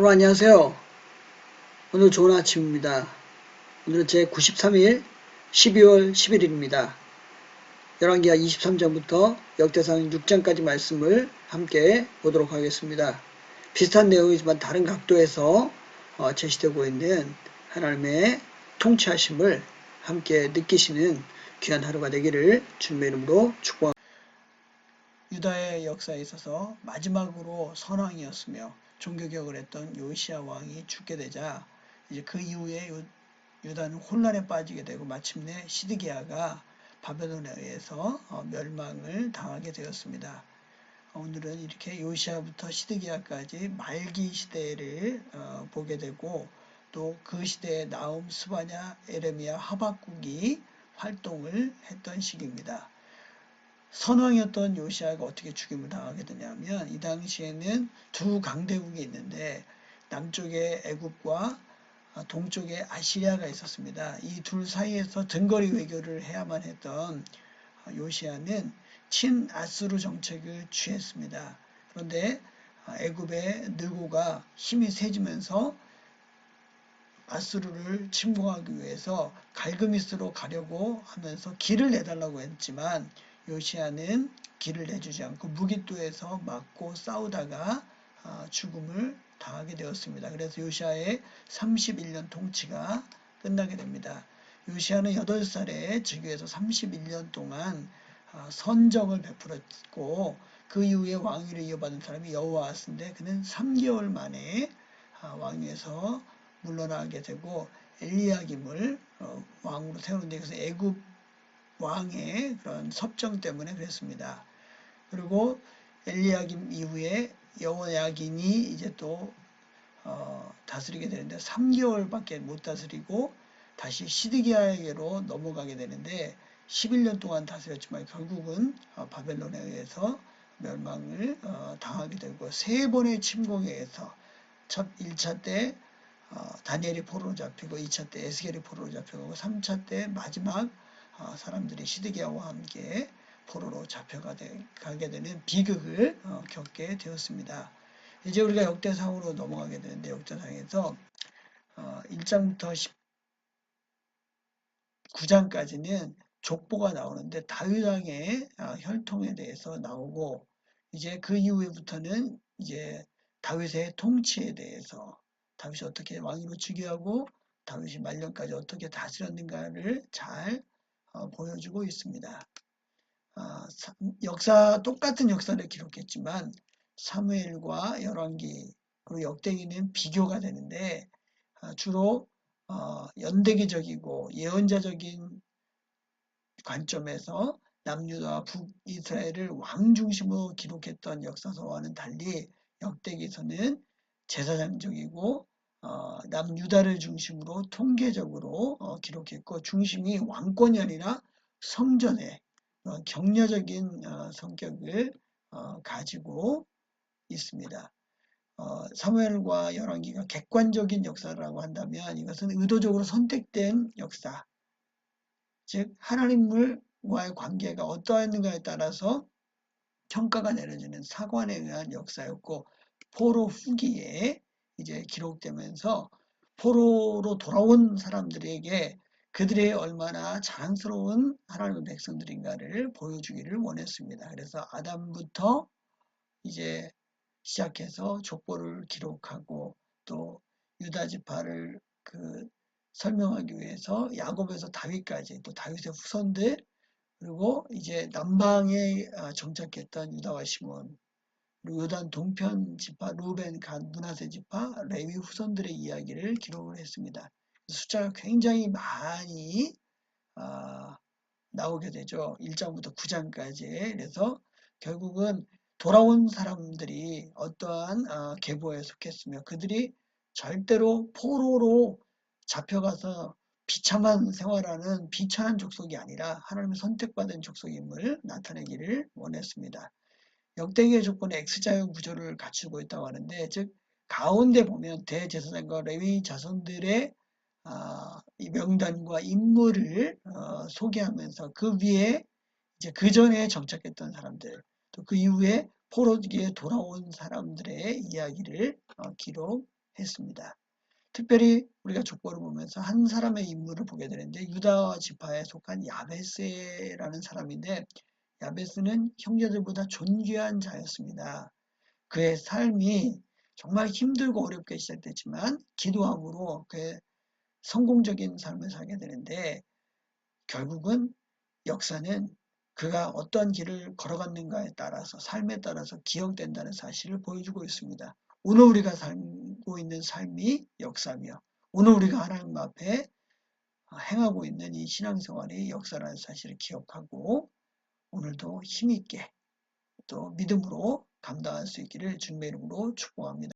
여러분 안녕하세요. 오늘 좋은 아침입니다. 오늘은 제 93일 12월 11일입니다. 열왕기하 23장부터 역대상 6장까지 말씀을 함께 보도록 하겠습니다. 비슷한 내용이지만 다른 각도에서 제시되고 있는 하나님의 통치하심을 함께 느끼시는 귀한 하루가 되기를 주님의 이름으로 축복합니다. 유다의 역사에 있어서 마지막으로 선왕이었으며 종교개혁을 했던 요시야 왕이 죽게 되자 이제 그 이후에 유다는 혼란에 빠지게 되고 마침내 시드기야가 바벨론에 의해서 멸망을 당하게 되었습니다. 오늘은 이렇게 요시야부터 시드기야까지 말기 시대를 보게 되고 또 그 시대에 나움, 스바냐, 에레미야, 하박국이 활동을 했던 시기입니다. 선왕이었던 요시야가 어떻게 죽임을 당하게 되냐면 이 당시에는 두 강대국이 있는데 남쪽에 애굽과 동쪽에 아시리아가 있었습니다. 이 둘 사이에서 등거리 외교를 해야만 했던 요시야는 친아수르 정책을 취했습니다. 그런데 애굽의 느고가 힘이 세지면서 아수르를 침공하기 위해서 갈그미스로 가려고 하면서 길을 내달라고 했지만 요시야는 길을 내주지 않고 무기토에서 맞고 싸우다가 죽음을 당하게 되었습니다. 그래서 요시야의 31년 통치가 끝나게 됩니다. 요시야는 8살에 즉위해서 31년 동안 선정을 베풀었고 그 이후에 왕위를 이어받은 사람이 여호아스인데 그는 3개월 만에 왕위에서 물러나게 되고 엘리야김을 왕으로 세우는데 그래서 애굽 왕의 그런 섭정 때문에 그랬습니다. 그리고 엘리야김 이후에 여호야긴이 이제 또 다스리게 되는데 3개월밖에 못 다스리고 다시 시드기야에게로 넘어가게 되는데 11년 동안 다스렸지만 결국은 바벨론에 의해서 멸망을 당하게 되고 3번의 침공에 의해서 첫 1차 때 다니엘이 포로로 잡히고 2차 때 에스겔이 포로로 잡혀가고 3차 때 마지막 사람들이 시드기야와 함께 포로로 잡혀가게 되는 비극을 겪게 되었습니다. 이제 우리가 역대상으로 넘어가게 되는데 역대상에서 1장부터 19장까지는 족보가 나오는데 다윗 왕의 혈통에 대해서 나오고 이제 그 이후에부터는 이제 다윗의 통치에 대해서 다윗이 어떻게 왕위로 즉위하고 다윗이 말년까지 어떻게 다스렸는가를 잘 보여주고 있습니다. 똑같은 역사를 기록했지만 사무엘과 열왕기 그리고 역대기는 비교가 되는데 주로 연대기적이고 예언자적인 관점에서 남유다와 북이스라엘을 왕 중심으로 기록했던 역사서와는 달리 역대기서는 제사장적이고 남유다를 중심으로 통계적으로 기록했고 중심이 왕권이 아니라 성전의 격려적인 성격을 가지고 있습니다. 사무엘과 열왕기가 객관적인 역사라고 한다면 이것은 의도적으로 선택된 역사, 즉 하나님과의 관계가 어떠했는가에 따라서 평가가 내려지는 사관에 의한 역사였고 포로 후기에 이제 기록되면서 포로로 돌아온 사람들에게 그들의 얼마나 자랑스러운 하나님의 백성들인가를 보여주기를 원했습니다. 그래서 아담부터 이제 시작해서 족보를 기록하고 또 유다 지파를 설명하기 위해서 야곱에서 다윗까지 또 다윗의 후손들 그리고 이제 남방에 정착했던 유다와 시몬 그리고 요단 동편 지파 루벤 간 므낫세 지파 레위 후손들의 이야기를 기록을 했습니다. 숫자가 굉장히 많이 나오게 되죠. 1장부터 9장까지. 그래서 결국은 돌아온 사람들이 어떠한 계보에 속했으며 그들이 절대로 포로로 잡혀가서 비참한 생활하는 비천한 족속이 아니라 하나님의 선택받은 족속임을 나타내기를 원했습니다. 역대기의 조건에 X자형 구조를 갖추고 있다고 하는데 즉 가운데 보면 대제사장과 레위 자손들의 이 명단과 인물을 소개하면서 그 위에 이제 그 전에 정착했던 사람들 또 그 이후에 포로기에 돌아온 사람들의 이야기를 기록해 했습니다. 특별히 우리가 족보를 보면서 한 사람의 인물을 보게 되는데 유다 지파에 속한 야베스라는 사람인데 야베스는 형제들보다 존귀한 자였습니다. 그의 삶이 정말 힘들고 어렵게 시작됐지만 기도함으로 그의 성공적인 삶을 살게 되는데 결국은 역사는 그가 어떠한 길을 걸어갔는가에 따라서 삶에 따라서 기억된다는 사실을 보여주고 있습니다. 오늘 우리가 살고 있는 삶이 역사며 오늘 우리가 하나님 앞에 행하고 있는 이 신앙생활이 역사라는 사실을 기억하고 오늘도 힘있게 또 믿음으로 감당할 수 있기를 주님의 이름으로 축복합니다.